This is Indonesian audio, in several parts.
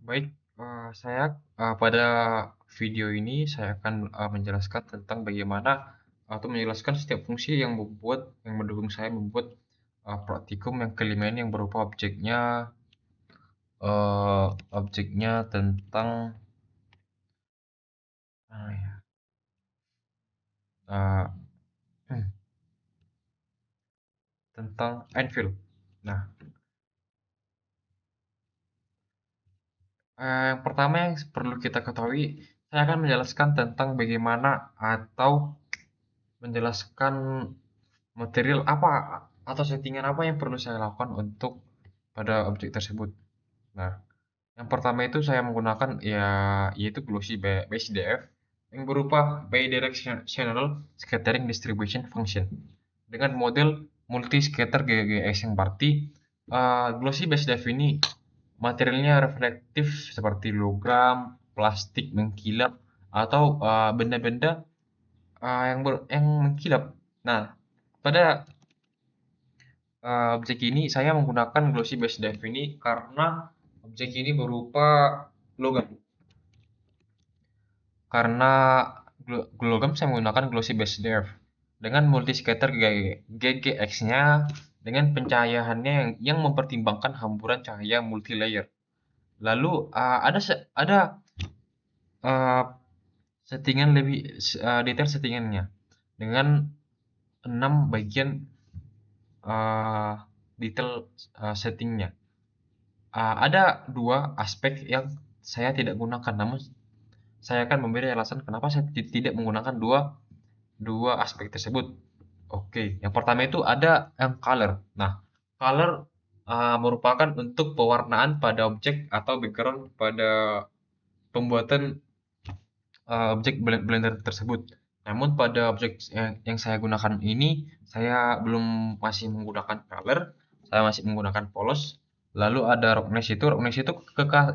Baik, pada video ini saya akan menjelaskan tentang bagaimana atau menjelaskan setiap fungsi yang mendukung saya membuat praktikum yang kelima ini yang berupa objeknya tentang ah, ya, eh, tentang Anvil. Nah, yang pertama yang perlu kita ketahui, saya akan menjelaskan tentang bagaimana atau menjelaskan material apa atau settingan apa yang perlu saya lakukan untuk pada objek tersebut. Nah, yang pertama itu saya menggunakan yaitu Glossy BSDF yang berupa Bidirectional Scattering Distribution Function dengan model multi scatter GGS yang berarti Glossy BSDF ini materialnya reflektif seperti logam, plastik mengkilap atau benda-benda yang mengkilap. Nah, pada objek ini saya menggunakan glossy base dive ini karena objek ini berupa logam. Karena logam saya menggunakan glossy base dive dengan multi scatter GGX-nya dengan pencahayaannya yang mempertimbangkan hamburan cahaya multi layer. Lalu ada uh, settingan lebih detail settingannya dengan 6 bagian uh, detail settingnya. Ada dua aspek yang saya tidak gunakan, namun saya akan memberi alasan kenapa saya tidak menggunakan dua dua aspek tersebut. Oke, yang pertama itu ada yang color. Nah, color merupakan untuk pewarnaan pada objek atau background pada pembuatan objek Blender tersebut. Namun pada objek yang saya gunakan ini, saya belum masih menggunakan color, saya masih menggunakan polos. Lalu ada roughness itu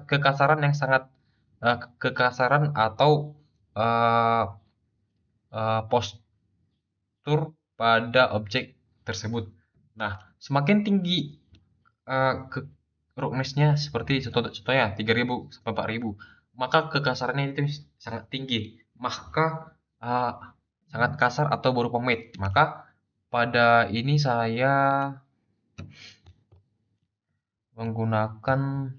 kekasaran yang sangat kekasaran atau eh, postur pada objek tersebut. Nah, semakin tinggi ke roughness-nya seperti contohnya 3000 sampai 4000, maka kekasarannya itu sangat tinggi. Maka uh, sangat kasar atau berupa matte. Maka pada ini saya menggunakan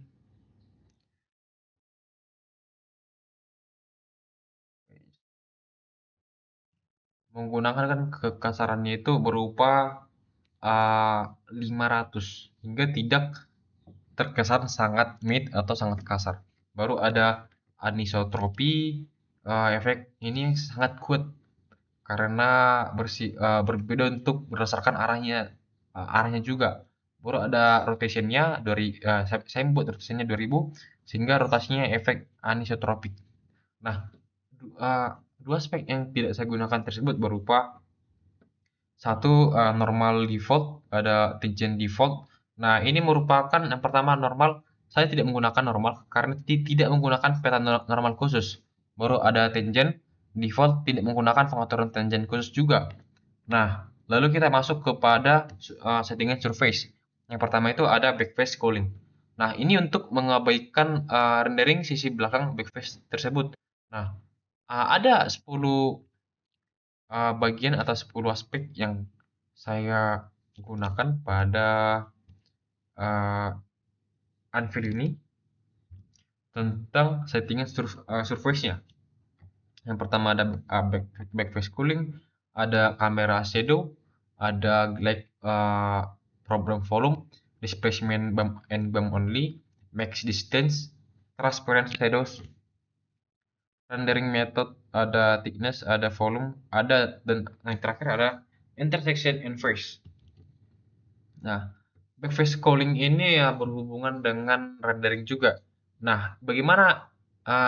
menggunakan kan kekasarannya itu berupa 500 hingga tidak terkesan sangat mid atau sangat kasar. Baru ada anisotropi, efek ini sangat kuat karena berbeda untuk berdasarkan arahnya juga. Baru ada rotationnya saya membuat rotationnya 2000 sehingga rotasinya efek anisotropik. Nah, dua aspek yang tidak saya gunakan tersebut berupa satu normal default, ada tangent default. Nah, ini merupakan yang pertama normal. Saya tidak menggunakan normal karena tidak menggunakan peta normal khusus. Baru ada tangent default tidak menggunakan pengaturan tangent khusus juga. Nah, lalu kita masuk kepada settingan surface. Yang pertama itu ada backface culling. Nah, ini untuk mengabaikan rendering sisi belakang backface tersebut. Nah, ada 10 bagian atau 10 aspek yang saya gunakan pada uh, Anvil ini tentang settingan surface-nya. Yang pertama ada backface cooling, ada kamera shadow, ada glide problem volume, displacement bump and bump only, max distance, transparent shadows, rendering method, ada thickness, ada volume, dan yang terakhir ada intersection inverse. Nah, backface calling ini ya berhubungan dengan rendering juga. Nah, bagaimana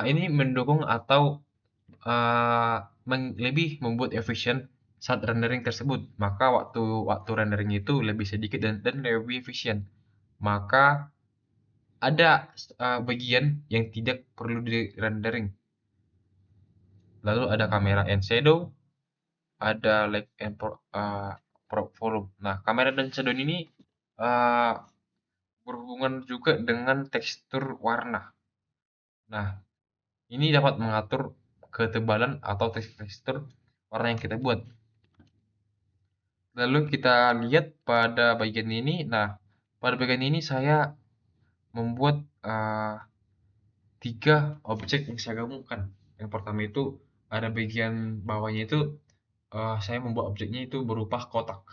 ini mendukung atau lebih membuat efisien saat rendering tersebut? Maka waktu waktu rendering itu lebih sedikit dan lebih efisien. Maka ada bagian yang tidak perlu di rendering. Lalu ada kamera and shadow, ada light and volume. Nah, kamera dan shadow ini uh, berhubungan juga dengan tekstur warna. Nah, ini dapat mengatur ketebalan atau tekstur warna yang kita buat. Lalu kita lihat pada bagian ini. Nah, pada bagian ini saya membuat tiga objek yang saya gabungkan. Yang pertama itu ada bagian bawahnya itu saya membuat objeknya itu berupa kotak.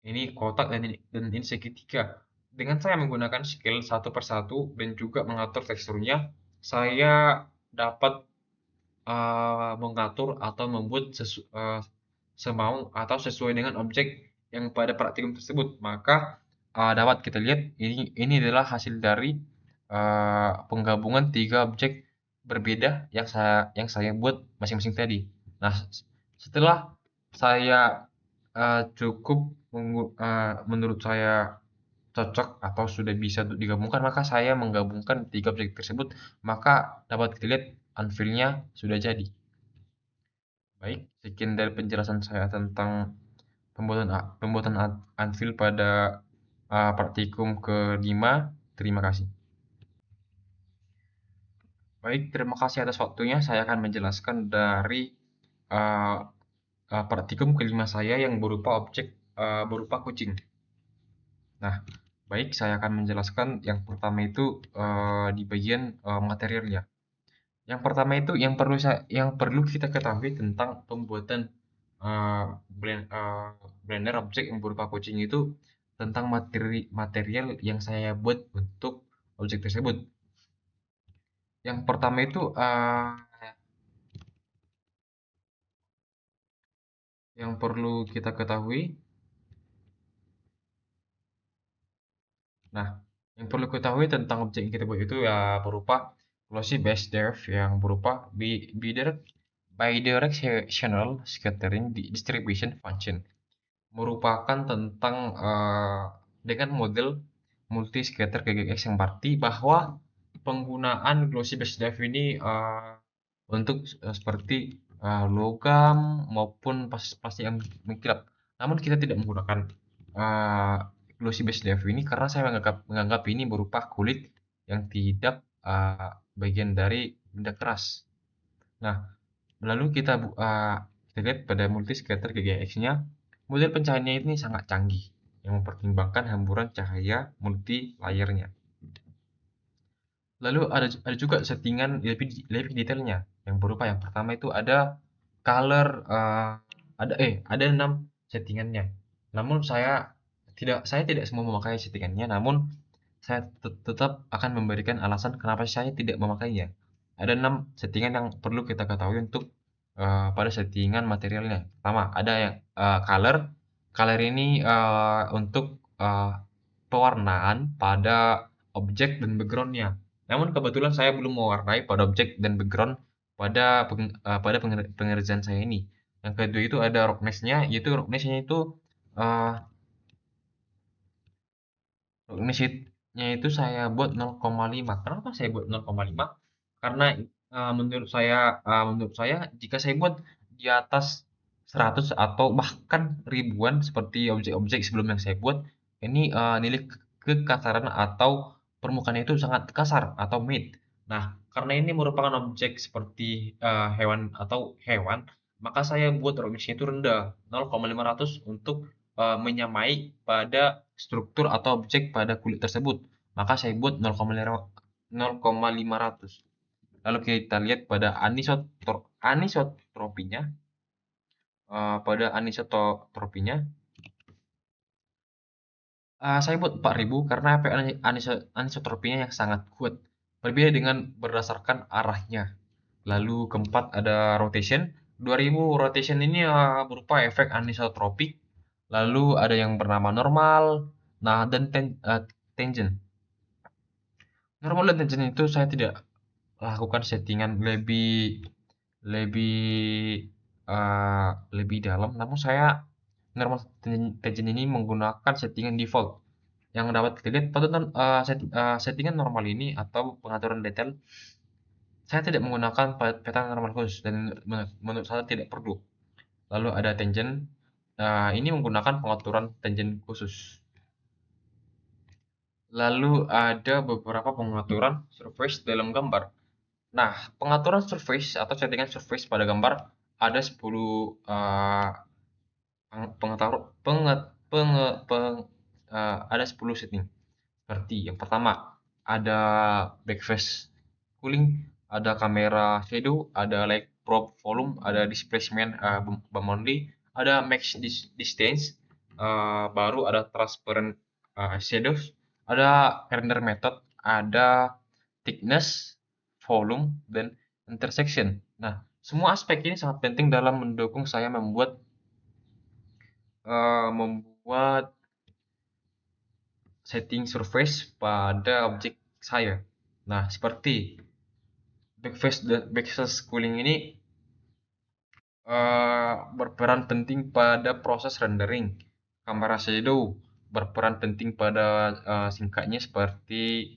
Ini kotak dan ini segitiga. Dengan saya menggunakan scale satu per satu dan juga mengatur teksturnya, saya dapat mengatur atau membuat semau atau sesuai dengan objek yang pada praktikum tersebut. Maka dapat kita lihat ini adalah hasil dari penggabungan tiga objek berbeda yang saya buat masing-masing tadi. Nah, setelah saya cukup menurut saya cocok atau sudah bisa untuk digabungkan, maka saya menggabungkan tiga objek tersebut, maka dapat kita lihat unveil-nya sudah jadi. Baik, sekian dari penjelasan saya tentang pembuatan unveil pada praktikum kelima. Terima kasih. Baik, terima kasih atas waktunya. Saya akan menjelaskan dari uh, praktikum kelima saya yang berupa objek berupa kucing. Nah, baik, saya akan menjelaskan yang pertama itu di bagian materialnya. Yang pertama itu yang perlu kita ketahui tentang pembuatan uh, blender objek yang berupa kucing itu tentang material yang saya buat untuk objek tersebut. Yang pertama itu yang perlu kita ketahui. Nah, yang perlu ketahui tentang objek yang kita buat itu ya berupa glossy base depth yang berupa bidirectional scattering distribution function, merupakan tentang dengan model multi scatter GGX yang berarti bahwa penggunaan glossy base depth ini untuk seperti logam maupun plastik yang mengkilap. Namun kita tidak menggunakan uh, glossy base depth ini karena saya menganggap ini berupa kulit yang tidak bagian dari benda keras. Nah, lalu kita lihat pada multi scatter GGX-nya, model pencahayaannya ini sangat canggih yang mempertimbangkan hamburan cahaya multi layernya. Lalu ada juga settingan lebih detailnya yang berupa yang pertama itu ada color ada 6 settingannya. Namun saya tidak semua memakai settingannya, namun saya tetap akan memberikan alasan kenapa saya tidak memakainya. Ada 6 settingan yang perlu kita ketahui untuk pada settingan materialnya. Pertama, ada yang color. Color ini untuk pewarnaan pada objek dan backgroundnya. Namun kebetulan saya belum mewarnai pada objek dan background pada pengerjaan saya ini. Yang kedua itu ada roughness-nya itu uh, roughness-nya itu saya buat 0,5. Kenapa saya buat 0,5? Karena menurut saya jika saya buat di atas 100 atau bahkan ribuan seperti objek-objek sebelum yang saya buat, ini nilai kekasaran atau permukaannya itu sangat kasar atau matte. Nah, karena ini merupakan objek seperti hewan, maka saya buat roughness-nya itu rendah, 0,500 untuk menyamai pada struktur atau objek pada kulit tersebut. Maka saya buat 0,500. Lalu kita lihat pada anisotropinya. Pada anisotropinya, saya buat 4000 karena efek anisotropinya yang sangat kuat. Berbeda dengan berdasarkan arahnya. Lalu keempat ada rotation. 2000 rotation ini berupa efek anisotropik. Lalu ada yang bernama normal, nah dan tangent. Normal dan tangent itu saya tidak lakukan settingan lebih lebih lebih dalam, namun saya normal tangent ini menggunakan settingan default yang dapat kita lihat pada settingan normal ini atau pengaturan detail. Saya tidak menggunakan peta normal khusus dan menurut saya tidak perlu. Lalu ada tangent, ini menggunakan pengaturan tangent khusus. Lalu ada beberapa pengaturan surface dalam gambar. Nah, pengaturan surface atau settingan surface pada gambar ada 10 pengetahuan ada 10 setting. Seperti yang pertama, ada backface cooling, ada kamera shadow, ada light probe volume, ada displacement boundary, ada max distance, baru ada transparent shadows, ada render method, ada thickness, volume, dan intersection. Nah, semua aspek ini sangat penting dalam mendukung saya membuat setting surface pada objek saya. Nah, seperti backface cooling ini berperan penting pada proses rendering. Kamera shadow berperan penting pada singkatnya seperti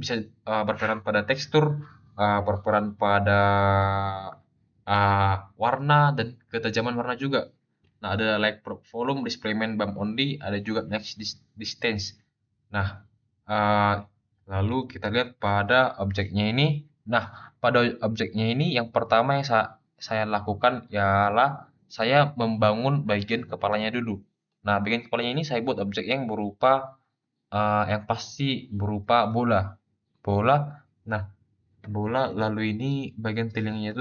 bisa berperan pada tekstur, berperan pada warna dan ketajaman warna juga. Nah, ada light volume, displacement bump only, ada juga max distance. Nah, lalu kita lihat pada objeknya ini. Nah, pada objeknya ini yang pertama yang saya lakukan ialah saya membangun bagian kepalanya dulu. Nah, bagian kepalanya ini saya buat objek yang berupa yang pasti berupa bola. Bola. Nah, bola lalu ini bagian telinganya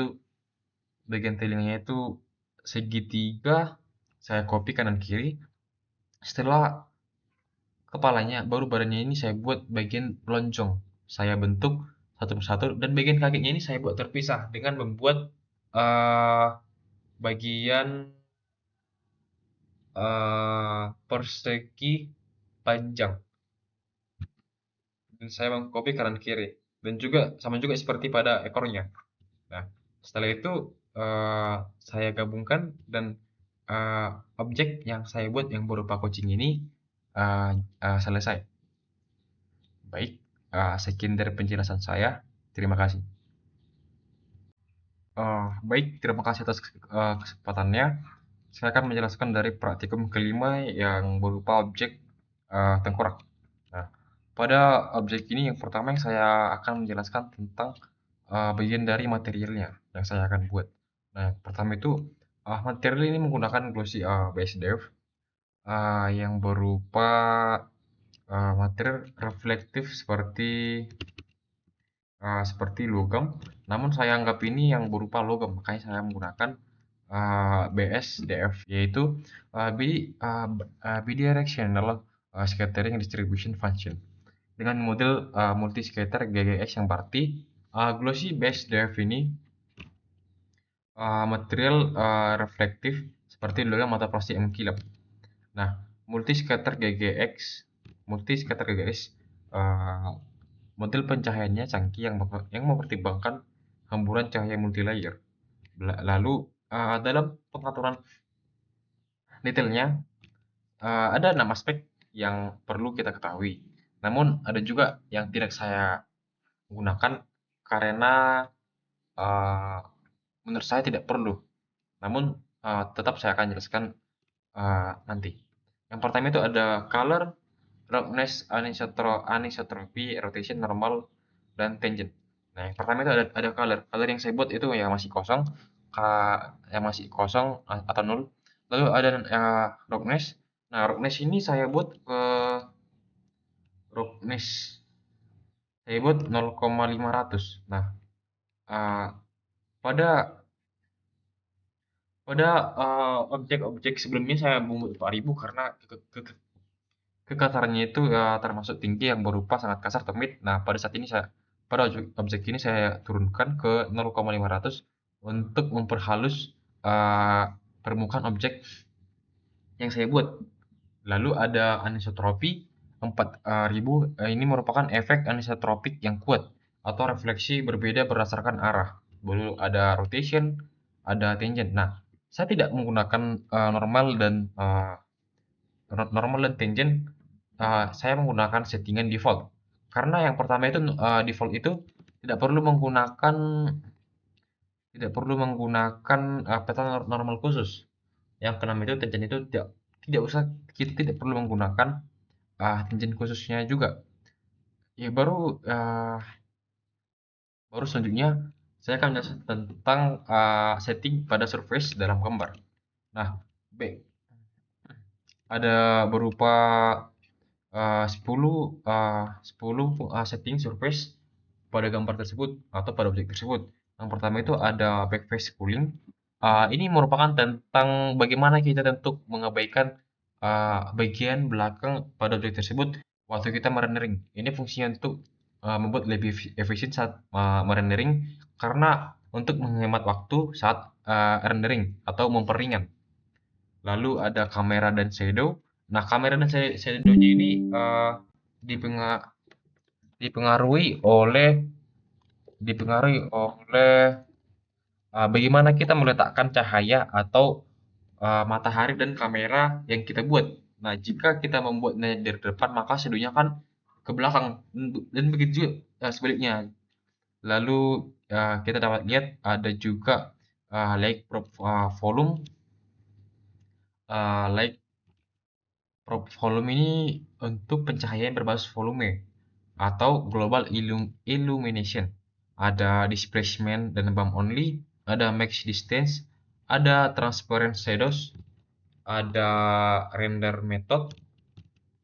itu segitiga, saya copy kanan kiri. Setelah kepalanya, baru badannya ini saya buat bagian lonjong. Saya bentuk satu persatu dan bagian kakinya ini saya buat terpisah dengan membuat uh, bagian persegi panjang. Dan saya mengcopy kanan kiri dan juga sama juga seperti pada ekornya. Nah, setelah itu saya gabungkan dan objek yang saya buat yang berupa kucing ini selesai. Baik, sekian dari penjelasan saya. Terima kasih. Baik, terima kasih atas kesempatannya. Saya akan menjelaskan dari praktikum kelima yang berupa objek tengkorak. Nah, pada objek ini yang pertama yang saya akan menjelaskan tentang bagian dari materialnya yang saya akan buat. Nah, pertama itu material ini menggunakan glossy BSDF yang berupa material reflektif seperti logam. Namun saya anggap ini yang berupa logam, makanya saya menggunakan BSDF, yaitu bidirectional scattering distribution function dengan model multi scatter GGX, yang berarti glossy BSDF ini material reflektif seperti logam atau plastik mengkilap. Nah, multi scatter GGX model pencahayaannya canggih yang mempertimbangkan hamburan cahaya multilayer. Lalu dalam pengaturan detailnya ada 6 aspek yang perlu kita ketahui. Namun ada juga yang tidak saya gunakan karena menurut saya tidak perlu. Namun tetap saya akan jelaskan nanti. Yang pertama itu ada color, roughness, anisotropy, rotation, normal, dan tangent. Nah, yang pertama itu ada color. Color yang saya buat itu yang masih kosong, atau nol. Lalu ada roughness. Nah, roughness ini roughness saya buat 0,500. Nah, uh, pada pada objek-objek sebelumnya saya membuat 4000 karena kekasarannya itu termasuk tinggi yang berupa sangat kasar atau mid. Nah, pada objek ini saya turunkan ke 0,500 untuk memperhalus permukaan objek yang saya buat. Lalu ada anisotropi 4000. Ini merupakan efek anisotropik yang kuat atau refleksi berbeda berdasarkan arah. Lalu ada rotation, ada tangent. Nah, saya tidak menggunakan normal dan tangent. Saya menggunakan settingan default. Karena yang pertama itu default itu tidak perlu menggunakan peta normal khusus. Yang keenam itu tangent itu tidak usah, kita tidak perlu menggunakan tangent khususnya juga. Ya baru selanjutnya saya akan menjelaskan tentang setting pada surface dalam gambar. Nah, baik, ada berupa 10 setting surface pada gambar tersebut atau pada objek tersebut. Yang pertama itu ada backface cooling. Ini merupakan tentang bagaimana kita untuk mengabaikan bagian belakang pada objek tersebut waktu kita merendering. Ini fungsinya untuk membuat lebih efisien saat merendering karena untuk menghemat waktu saat rendering atau memperingan. Lalu ada kamera dan shadow. Nah, kamera dan shadow-nya ini dipenga- dipengaruhi oleh bagaimana kita meletakkan cahaya atau matahari dan kamera yang kita buat. Nah, jika kita membuatnya dari depan, maka shadow-nya kan ke belakang dan begitu juga sebaliknya. Lalu kita dapat lihat ada juga light volume, light volume ini untuk pencahayaan berbasis volume atau global illumination. Ada displacement dan bump only, ada max distance, ada transparent shadows, ada render method,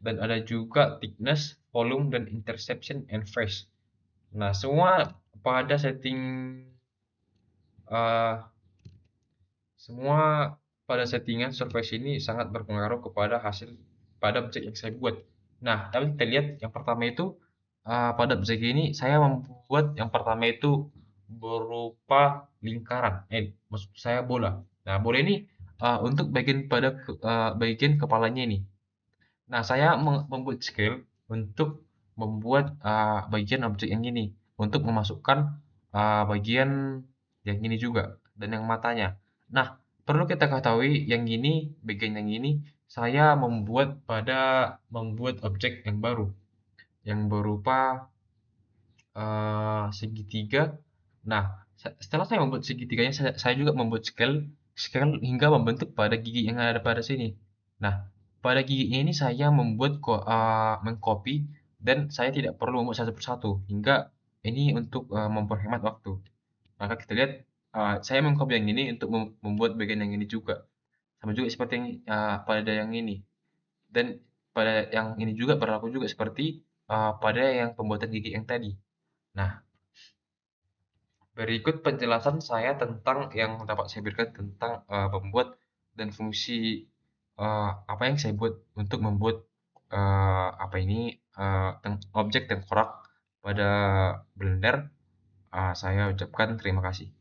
dan ada juga thickness, volume, dan interception and phase. Nah, pada setting uh, semua pada settingan surface ini sangat berpengaruh kepada hasil pada objek yang saya buat. Nah, tapi kita lihat yang pertama itu pada objek ini saya membuat yang pertama itu berupa lingkaran. Maksud saya bola. Nah, bola ini untuk bagian kepalanya ini. Nah, saya membuat scale untuk membuat bagian objek yang ini untuk memasukkan bagian yang ini juga dan yang matanya. Nah, perlu kita ketahui yang ini, bagian yang ini saya membuat objek yang baru yang berupa segitiga. Nah, setelah saya membuat segitiganya, saya juga membuat scale scale hingga membentuk pada gigi yang ada pada sini. Nah, pada giginya ini saya mengcopy dan saya tidak perlu membuat satu persatu hingga ini untuk memperhemat waktu. Maka kita lihat saya mengcopy yang ini untuk membuat bagian yang ini juga. Sama juga seperti yang pada yang ini. Dan pada yang ini juga berlaku juga seperti pada yang pembuatan gigi yang tadi. Nah, berikut penjelasan saya tentang yang dapat saya berikan tentang membuat dan fungsi apa yang saya buat untuk membuat objek tengkorak pada Blender. Saya ucapkan terima kasih.